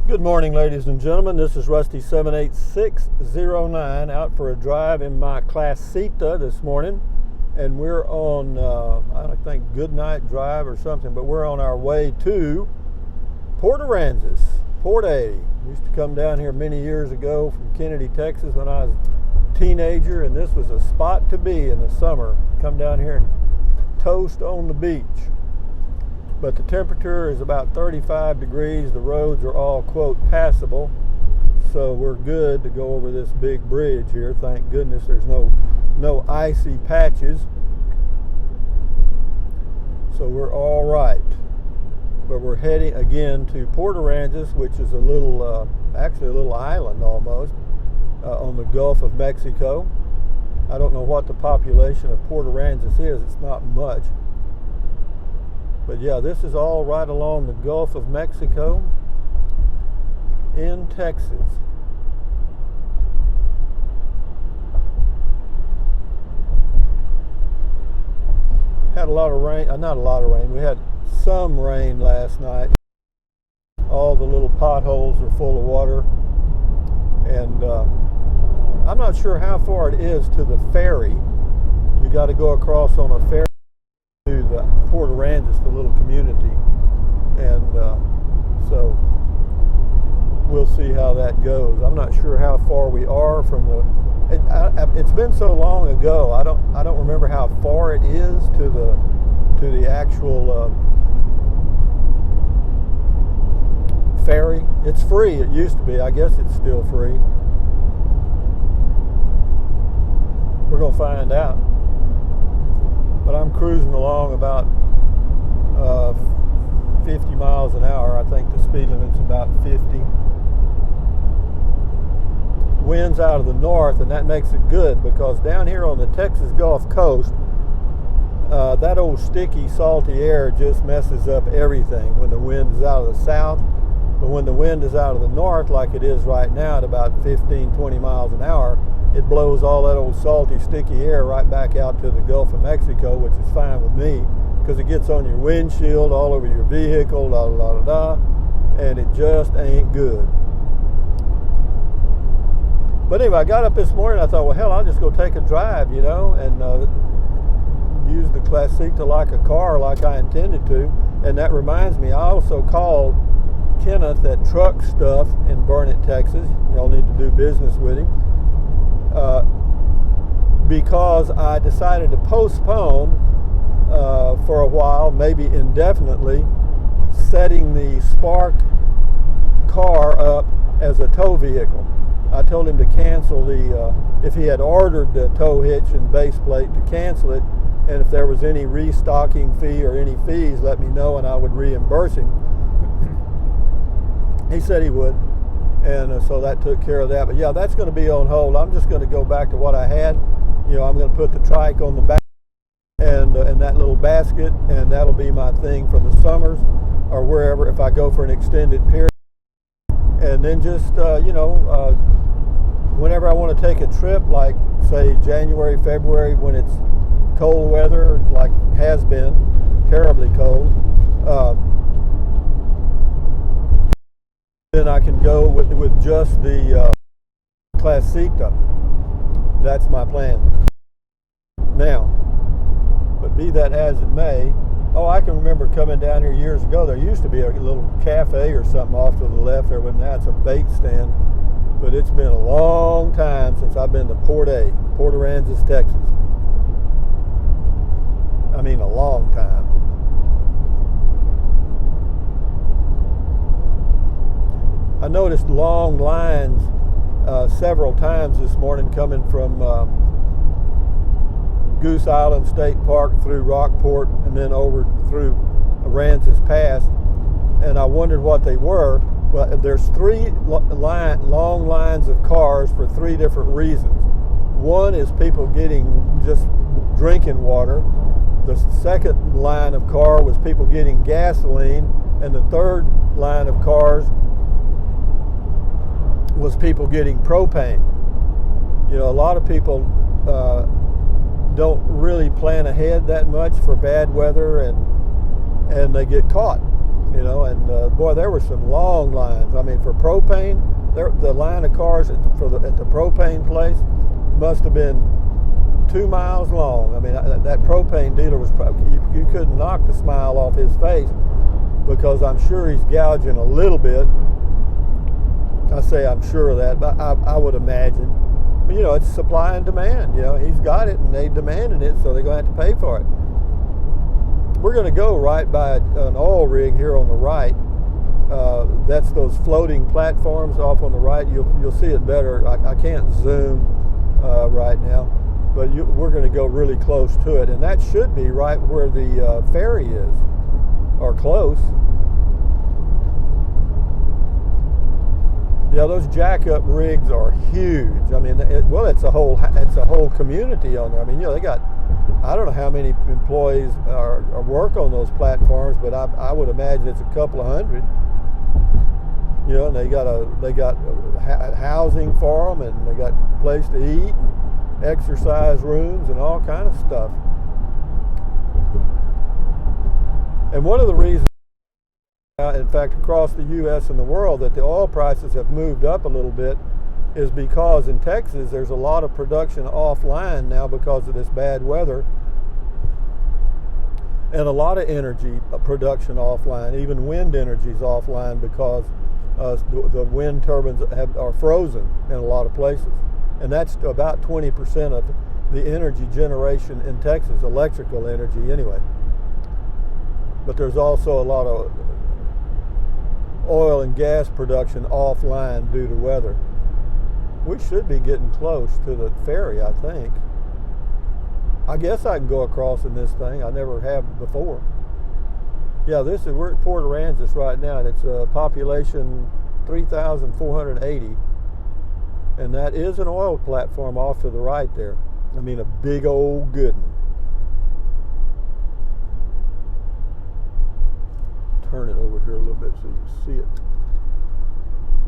Good morning, ladies and gentlemen. This is Rusty 78609 out for a drive in my Classita this morning, and we're on I think Goodnight Drive or something, but we're on our way to Port Aransas, Port A. Used to come down here many years ago from Kennedy, Texas when I was a teenager, and this was a spot to be in the summer. Come down here and toast on the beach. But the temperature is about 35 degrees. The roads are all, quote, passable. So we're good to go over this big bridge here. Thank goodness there's no icy patches. So we're all right. But we're heading again to Port Aransas, which is a little, actually a little island almost, on the Gulf of Mexico. I don't know what the population of Port Aransas is. It's not much. But yeah, this is all right along the Gulf of Mexico in Texas. Had a lot of rain, not a lot of rain, we had some rain last night. All the little potholes are full of water. And I'm not sure how far it is to the ferry. You got to go across on a ferry to the Port Aransas, the little community, and so we'll see how that goes. I'm not sure how far we are from the. It's been so long ago. I don't remember how far it is to the actual ferry. It's free. It used to be. I guess it's still free. We're gonna find out. But I'm cruising along about 50 miles an hour. I think the speed limit's about 50. Winds out of the north, and that makes it good because down here on the Texas Gulf Coast, that old sticky, salty air just messes up everything when the wind is out of the south. But when the wind is out of the north, like it is right now at about 15, 20 miles an hour, it blows all that old salty, sticky air right back out to the Gulf of Mexico, which is fine with me because it gets on your windshield, all over your vehicle, and it just ain't good. But anyway, I got up this morning, I thought, well, hell, I'll just go take a drive, and use the Classita like a car like I intended to. And that reminds me, I also called Kenneth at Truck Stuff in Burnett, Texas. Y'all need to do business with him. Because I decided to postpone for a while, maybe indefinitely, setting the Spark car up as a tow vehicle. I told him to cancel if he had ordered the tow hitch and base plate, to cancel it, and if there was any restocking fee or any fees, let me know and I would reimburse him. He said he would. And so that took care of that. But yeah, that's going to be on hold. I'm just going to go back to what I had. I'm going to put the trike on the back and that little basket, and that'll be my thing for the summers or wherever if I go for an extended period. And then just, whenever I want to take a trip, like say January, February, when it's cold weather, like has been, terribly cold, then I can go with just the Classita. That's my plan. Now, but be that as it may, I can remember coming down here years ago. There used to be a little cafe or something off to the left there, when that's a bait stand. But it's been a long time since I've been to Port Aransas, Texas. I mean, a long time. I noticed long lines several times this morning coming from Goose Island State Park through Rockport and then over through Aransas Pass, and I wondered what they were. Well, there's three long lines of cars for three different reasons. One is people getting just drinking water. The second line of car was people getting gasoline, and the third line of cars was people getting propane. A lot of people don't really plan ahead that much for bad weather, and they get caught. you know, and boy, there were some long lines. I mean, for propane, the line of cars at the propane place must have been 2 miles long. I mean, that propane dealer was probably, you couldn't knock the smile off his face, because I'm sure he's gouging a little bit. I say I'm sure of that, but I would imagine. You know, it's supply and demand. You know, he's got it and they demanded it, so they're going to have to pay for it. We're going to go right by an oil rig here on the right. That's those floating platforms off on the right. You'll see it better. I can't zoom right now, but we're going to go really close to it, and that should be right where the ferry is, or close. Yeah, those jack-up rigs are huge. I mean, it's a whole community on there. I mean, you know, they got, I don't know how many employees work on those platforms, but I would imagine it's a couple of hundred. You know, and they got housing for them, and they got a place to eat, and exercise rooms, and all kind of stuff. And one of the reasons, in fact, across the U.S. and the world, that the oil prices have moved up a little bit is because in Texas there's a lot of production offline now because of this bad weather, and a lot of energy production offline. Even wind energy is offline because the wind turbines are frozen in a lot of places, and that's about 20% of the energy generation in Texas, electrical energy anyway. But there's also a lot of oil and gas production offline due to weather. We should be getting close to the ferry, I think. I guess I can go across in this thing. I never have before. Yeah, we're at Port Aransas right now, and it's a population 3,480, and that is an oil platform off to the right there. I mean, a big old good one. Turn it over here a little bit so you can see it.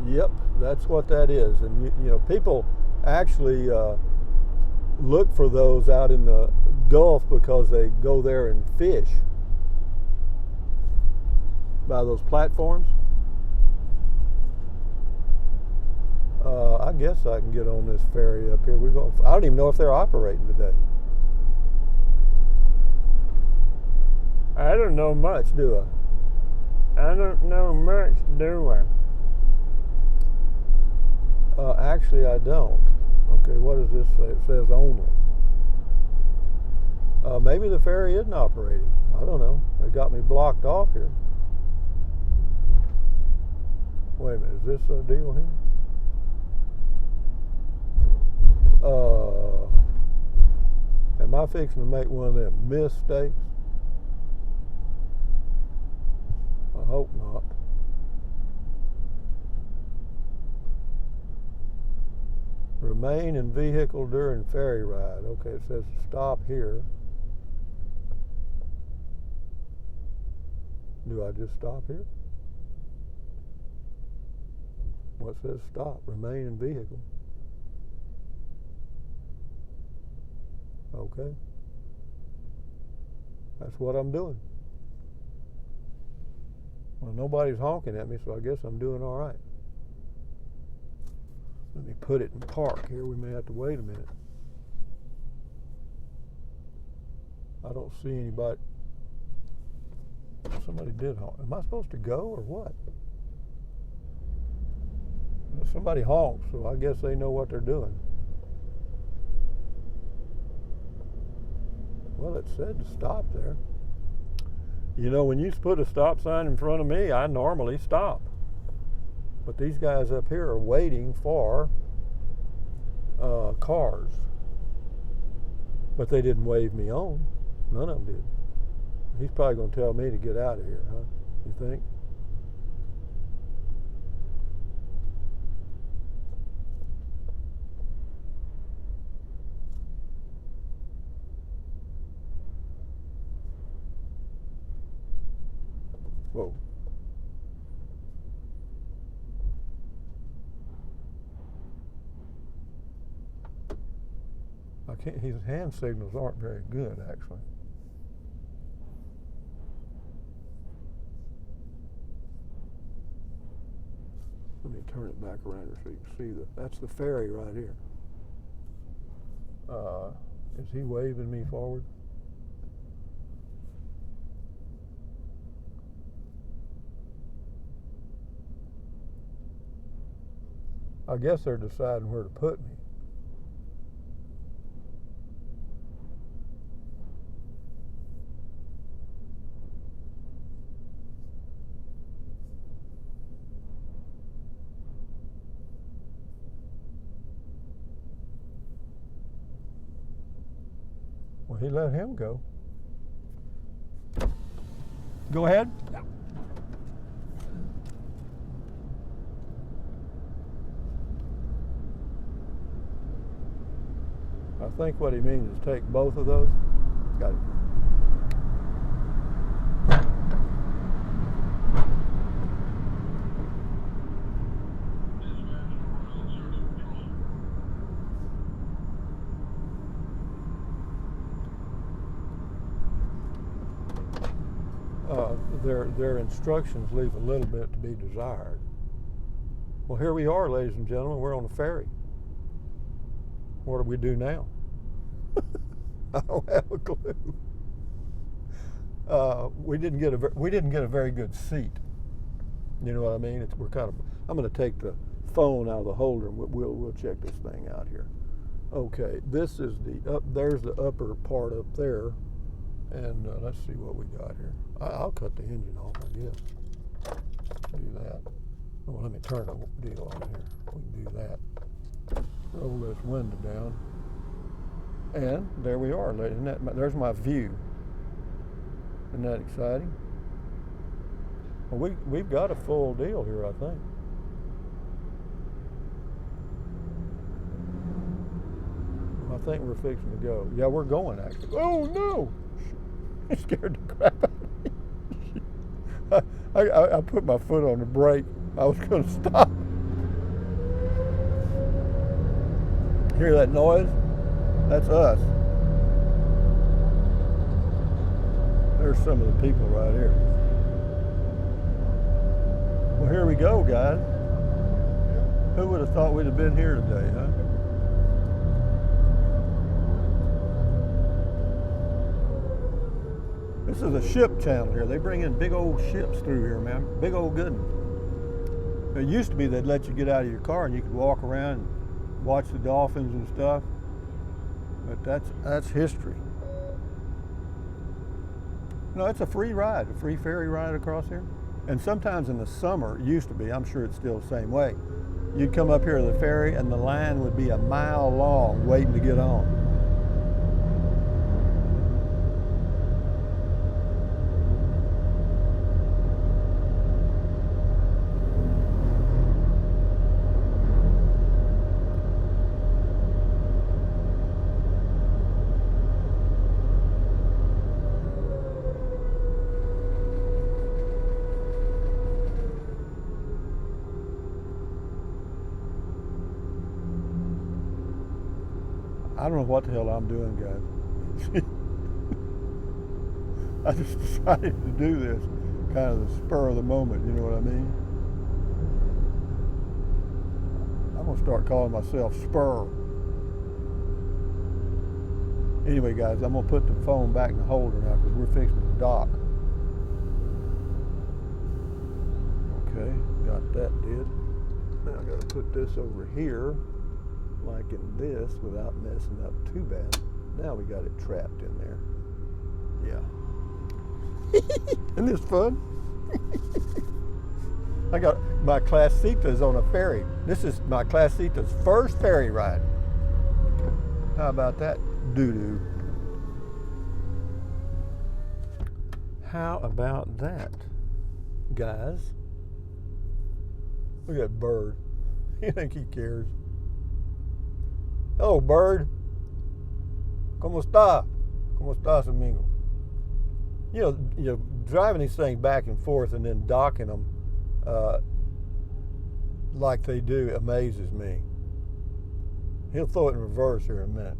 Yep, that's what that is. And you know, people actually look for those out in the Gulf because they go there and fish by those platforms. I guess I can get on this ferry up here. I don't even know if they're operating today. I don't know much, do I? I don't know much, do I? Actually, I don't. Okay, what does this say? It says only. Maybe the ferry isn't operating. I don't know. They got me blocked off here. Wait a minute, is this a deal here? Am I fixing to make one of them mistakes? I hope not. Remain in vehicle during ferry ride. Okay, it says stop here. Do I just stop here? Well, it says stop. Remain in vehicle. Okay. That's what I'm doing. Well, nobody's honking at me, so I guess I'm doing all right. Let me put it in park here. We may have to wait a minute. I don't see anybody. Somebody did honk. Am I supposed to go or what? Somebody honked, so I guess they know what they're doing. Well, it said to stop there. You know, when you put a stop sign in front of me, I normally stop. But these guys up here are waiting for cars. But they didn't wave me on. None of them did. He's probably going to tell me to get out of here, huh? You think? Whoa. His hand signals aren't very good, actually. Let me turn it back around here so you can see that. That's the ferry right here. Is he waving me forward? I guess they're deciding where to put me. Well, he let him go. Go ahead. Yeah. I think what he means is take both of those. Got it. Their instructions leave a little bit to be desired. Well, here we are, ladies and gentlemen. We're on the ferry. What do we do now? I don't have a clue. We didn't get a very good seat. You know what I mean? I'm going to take the phone out of the holder and we'll check this thing out here. Okay, this is there's the upper part up there, and let's see what we got here. I'll cut the engine off, I guess. Do that. Oh, let me turn the deal on here. We can do that. Roll this window down. And there we are. There's my view. Isn't that exciting? Well, we've got a full deal here, I think. I think we're fixing to go. Yeah, we're going, actually. Oh, no! It scared the crap out of me. I put my foot on the brake. I was going to stop. Hear that noise? That's us. There's some of the people right here. Well, here we go, guys. Who would have thought we'd have been here today, huh? This is a ship channel here. They bring in big old ships through here, man. Big old good ones. It used to be they'd let you get out of your car and you could walk around and watch the dolphins and stuff. But that's history. No, it's a free ride, a free ferry ride across here. And sometimes in the summer, it used to be, I'm sure it's still the same way, you'd come up here to the ferry and the line would be a mile long waiting to get on. I don't know what the hell I'm doing, guys. I just decided to do this kind of the spur of the moment, you know what I mean? I'm going to start calling myself Spur. Anyway, guys, I'm going to put the phone back in the holder now because we're fixing to dock. Okay, got that did. Now I got to put this over here, like in this, without messing up too bad. Now we got it trapped in there. Yeah. Isn't this fun? I got my Classitas on a ferry. This is my Classita's first ferry ride. How about that doo-doo? How about that, guys? Look at that bird. You think he cares? Hello, bird. ¿Cómo está? ¿Cómo estás, amigo? You know, driving these things back and forth and then docking them like they do amazes me. He'll throw it in reverse here in a minute.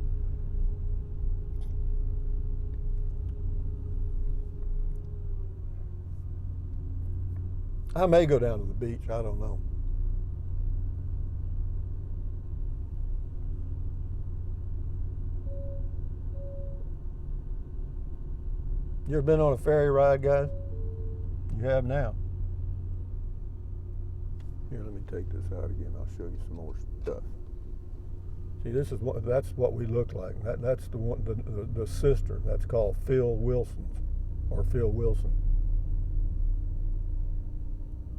I may go down to the beach. I don't know. You ever been on a ferry ride, guys? You have now. Here, let me take this out again. I'll show you some more stuff. See, that's what we look like. That's the one, the sister. That's called Phil Wilson's, or Phil Wilson.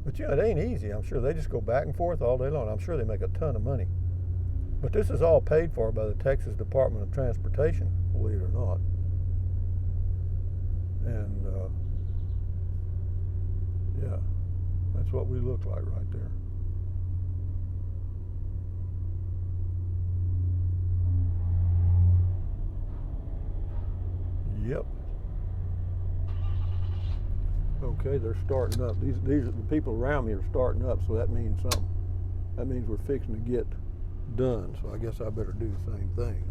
But it ain't easy. I'm sure they just go back and forth all day long. I'm sure they make a ton of money. But this is all paid for by the Texas Department of Transportation, believe it or not. And yeah, that's what we look like right there. Yep. Okay, they're starting up. These are the people around me are starting up, so that means something. That means we're fixing to get done. So I guess I better do the same thing.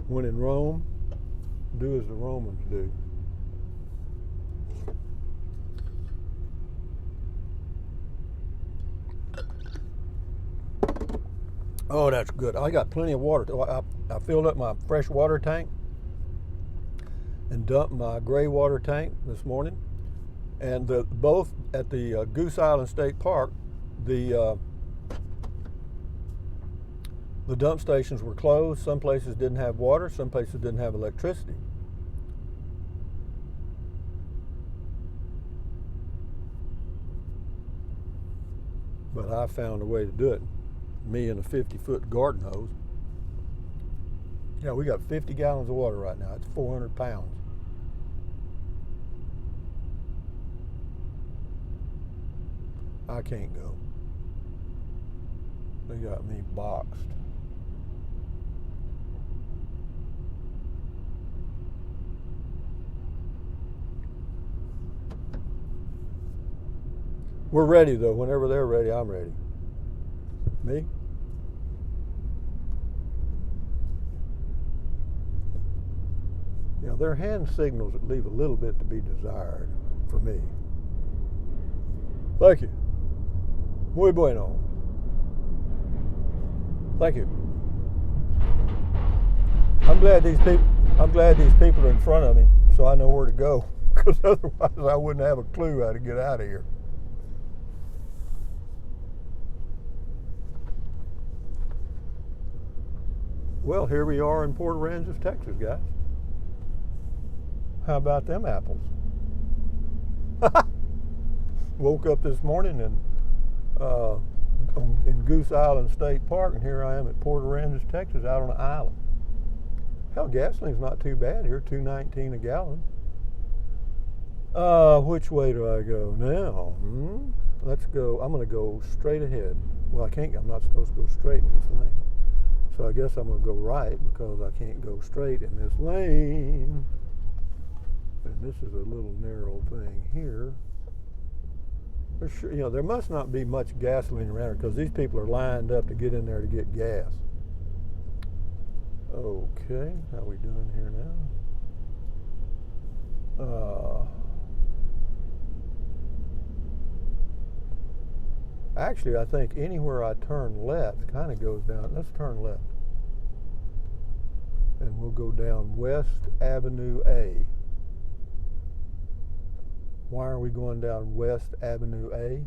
When in Rome, do as the Romans do. Oh, that's good. I got plenty of water. I filled up my fresh water tank and dumped my gray water tank this morning. And both at the Goose Island State Park, the dump stations were closed. Some places didn't have water. Some places didn't have electricity. But I found a way to do it. Me and a 50-foot garden hose. Yeah, we got 50 gallons of water right now. It's 400 pounds. I can't go. They got me boxed. We're ready though. Whenever they're ready, I'm ready. Me? Yeah, their hand signals leave a little bit to be desired for me. Thank you. Muy bueno. Thank you. I'm glad these people are in front of me, so I know where to go. Because otherwise, I wouldn't have a clue how to get out of here. Well, here we are in Port Aransas, Texas, guys. How about them apples? Woke up this morning in Goose Island State Park, and here I am at Port Aransas, Texas, out on an island. Hell, gasoline's not too bad here, $2.19 a gallon. Which way do I go now? Let's go. I'm going to go straight ahead. Well, I can't. I'm not supposed to go straight in this lane. So I guess I'm going to go right because I can't go straight in this lane. And this is a little narrow thing here. Sure, there must not be much gasoline around because these people are lined up to get in there to get gas. Okay, how are we doing here now? Actually, I think anywhere I turn left kind of goes down. Let's turn left. And we'll go down West Avenue A. Why are we going down West Avenue A?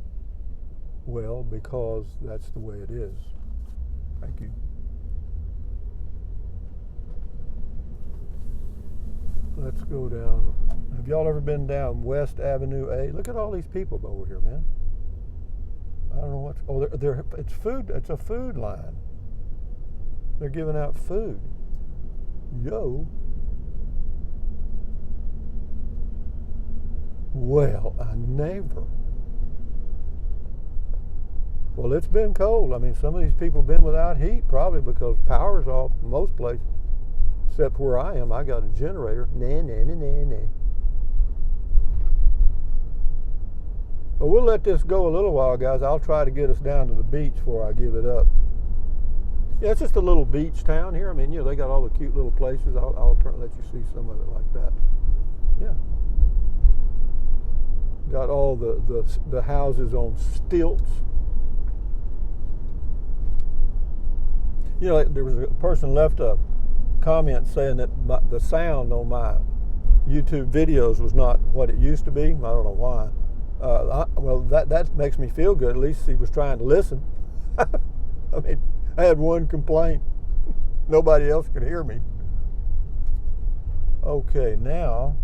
Well, because that's the way it is. Thank you. Let's go down. Have y'all ever been down West Avenue A? Look at all these people over here, man. I don't know what's. Oh, it's food. It's a food line. They're giving out food. Yo. Well, I never. Well, it's been cold. I mean, some of these people have been without heat, probably because power's off in most places. Except where I am, I got a generator. Nah. Well, we'll let this go a little while, guys. I'll try to get us down to the beach before I give it up. Yeah, it's just a little beach town here. I mean, they got all the cute little places. I'll let you see some of it like that. Yeah. Got all the houses on stilts. There was a person left a comments saying that the sound on my YouTube videos was not what it used to be. I don't know why. Well, that makes me feel good. At least he was trying to listen. I mean, I had one complaint. Nobody else could hear me. Okay, now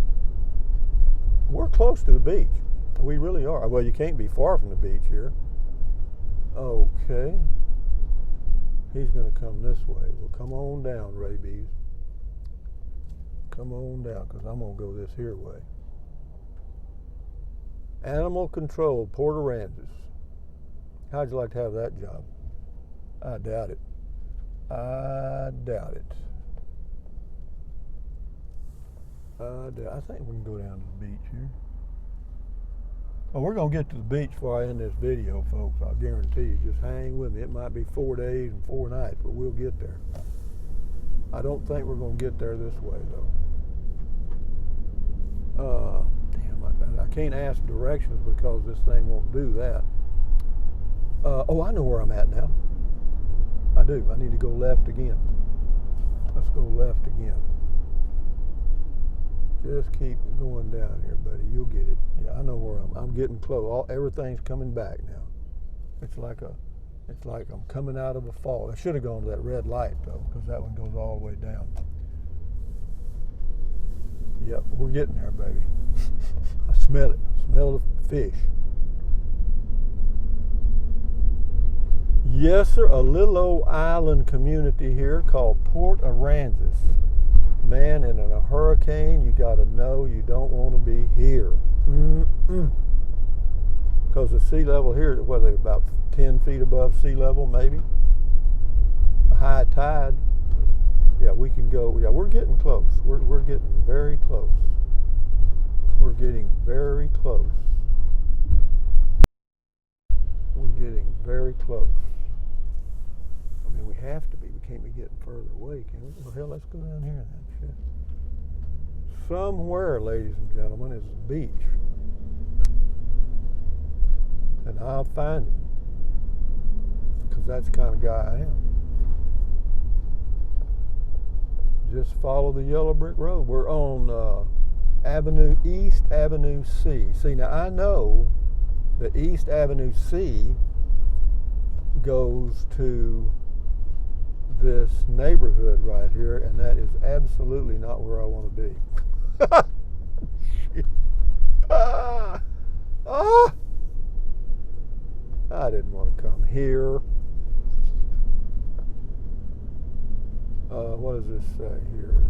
we're close to the beach. We really are. Well, you can't be far from the beach here. Okay. He's going to come this way. Well, come on down, Rabies. Come on down, because I'm going to go this here way. Animal Control, Port Aransas. How'd you like to have that job? I doubt it. I doubt it. I think we can go down to the beach here. Well, we're going to get to the beach before I end this video, folks. I'll guarantee you. Just hang with me. It might be 4 days and 4 nights, but we'll get there. I don't think we're going to get there this way, though. Damn, I can't ask directions because this thing won't do that. Oh, I know where I'm at now. I do. I need to go left again. Let's go left again. Just keep going down here, buddy. You'll get it. Yeah, I know where I'm getting close. Everything's coming back now. It's like I'm coming out of a fall. I should have gone to that red light though, because that one goes all the way down. Yep, we're getting there, baby. I smell it. Smell the fish. Yes, sir. A little old island community here called Port Aransas. Man, and in a hurricane, you got to know you don't want to be here. Because the sea level here, what are they, about 10 feet above sea level, maybe? A high tide. Yeah, we can go. Yeah, we're getting close. We're getting very close. We're getting very close. We're getting very close. I mean, we have to be. We can't be getting further away, can we? Well, hell, let's go down here then. Shit. Somewhere, ladies and gentlemen, is a beach. And I'll find it. Because that's the kind of guy I am. Just follow the yellow brick road. We're on East Avenue C. See, now I know that East Avenue C goes to this neighborhood right here, and that is absolutely not where I want to be. I didn't want to come here. What does this say here?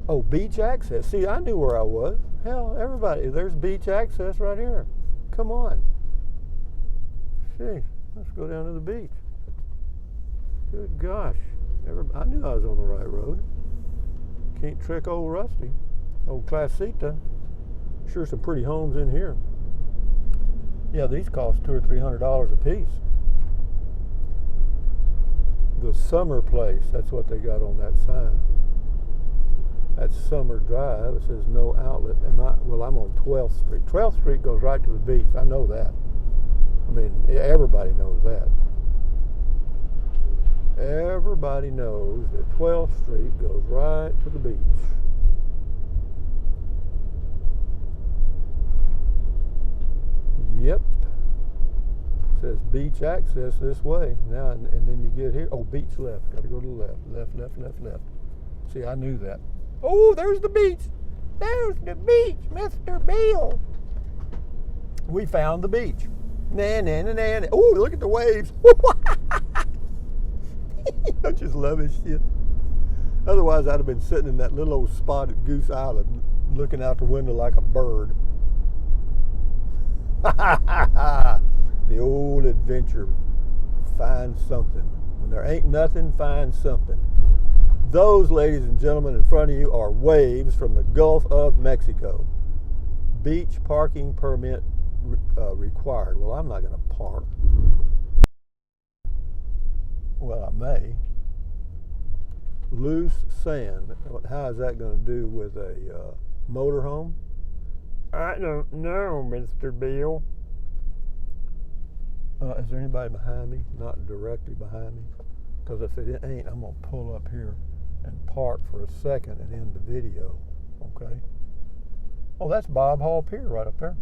Oh, beach access. See, I knew where I was. Hell, everybody, there's beach access right here. Come on. See, let's go down to the beach. Good gosh. I knew I was on the right road. Can't trick old Rusty. Old Classita. Sure some pretty homes in here. Yeah, these cost $200 or $300 a piece. The Summer Place, that's what they got on that sign. That's Summer Drive. It says no outlet. Well, I'm on 12th Street. 12th Street goes right to the beach. I know that. I mean, everybody knows that. Everybody knows that 12th Street goes right to the beach. Yep. It says beach access this way. Now, and then you get here. Oh, beach left. Got to go to the left. Left, left, left, left. See, I knew that. Oh, there's the beach. There's the beach, Mr. Bill. We found the beach. Nah. Oh, look at the waves. I just love his shit. Otherwise, I'd have been sitting in that little old spot at Goose Island looking out the window like a bird. The old adventure. Find something. When there ain't nothing, find something. Those, ladies and gentlemen, in front of you are waves from the Gulf of Mexico. Beach parking permit required. Well, I'm not going to park. Well, I may. Loose sand. How is that going to do with a motorhome? I don't know, Mr. Bill. Is there anybody behind me? Not directly behind me. Because if it ain't, I'm going to pull up here and park for a second and end the video. Okay. Oh, that's Bob Hall Pier right up there.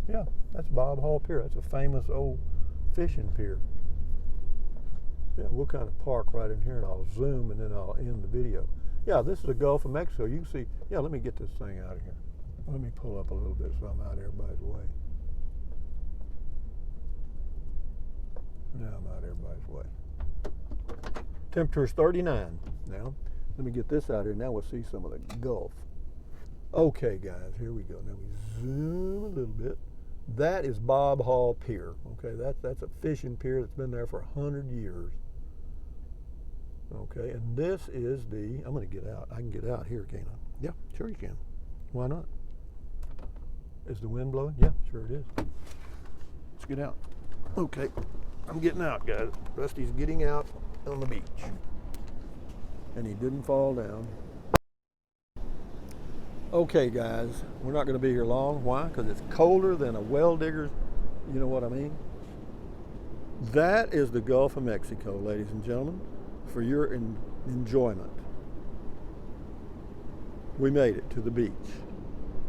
Yeah, that's Bob Hall Pier. That's a famous old fishing pier. Yeah, we'll kind of park right in here and I'll zoom and then I'll end the video. Yeah, this is the Gulf of Mexico. You can see, yeah, let me get this thing out of here. Let me pull up a little bit so I'm out of everybody's way. Now I'm out of everybody's way. Temperature is 39 now. Let me get this out here. Now we'll see some of the Gulf. Okay, guys, here we go. Now we zoom a little bit. That is Bob Hall Pier. Okay, that's a fishing pier that's been there for 100 years. Okay, and this is the, I'm going to get out. I can get out here, can't I? Yeah, sure you can. Why not? Is the wind blowing? Yeah, sure it is. Let's get out. Okay, I'm getting out, guys. Rusty's getting out on the beach. And he didn't fall down. Okay, guys, we're not going to be here long. Why? Because it's colder than a well digger's, you know what I mean? That is the Gulf of Mexico, ladies and gentlemen, for your enjoyment. We made it to the beach.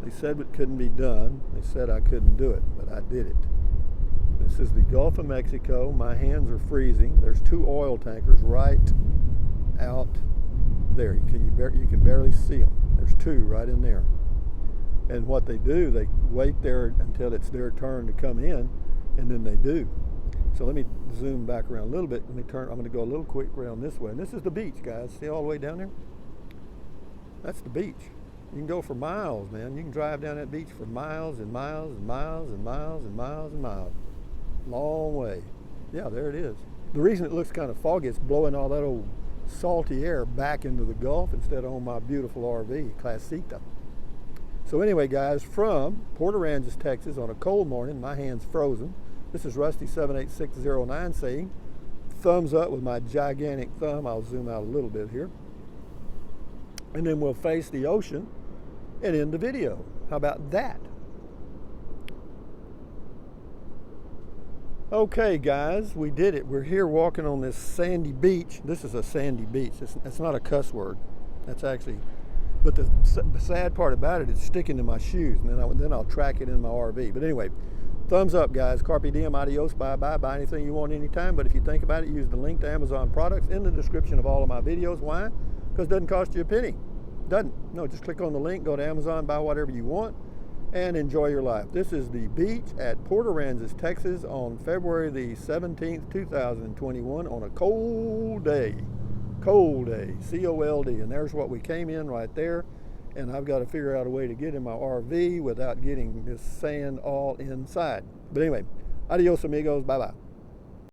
They said it couldn't be done. They said I couldn't do it, but I did it. This is the Gulf of Mexico. My hands are freezing. There's 2 oil tankers right out there. You can barely see them. There's 2 right in there. And what they do, they wait there until it's their turn to come in, and then they do. So let me zoom back around a little bit. Let me turn. I'm going to go a little quick around this way. And this is the beach, guys. See all the way down there? That's the beach. You can go for miles, man. You can drive down that beach for miles and miles and miles and miles and miles and miles. Long way. Yeah, there it is. The reason it looks kind of foggy, it's blowing all that old salty air back into the Gulf instead of on my beautiful RV, Classita. So anyway, guys, from Port Aransas, Texas, on a cold morning, my hand's frozen. This is Rusty78609 saying, thumbs up with my gigantic thumb. I'll zoom out a little bit here. And then we'll face the ocean and end the video. How about that? Okay, guys, we did it. We're here walking on this sandy beach. This is a sandy beach. It's not a cuss word. That's actually, but the sad part about it is sticking to my shoes, and then I'll track it in my RV. But anyway, thumbs up, guys. Carpe diem, adios, bye-bye. Buy anything you want anytime. But if you think about it, use the link to Amazon products in the description of all of my videos. Why? Because it doesn't cost you a penny. Doesn't. No, just click on the link, go to Amazon, buy whatever you want, and enjoy your life. This is the beach at Port Aransas, Texas on February the 17th, 2021 on a cold day. Cold day, C-O-L-D. And there's what we came in right there. And I've got to figure out a way to get in my RV without getting this sand all inside. But anyway, adios amigos, bye-bye.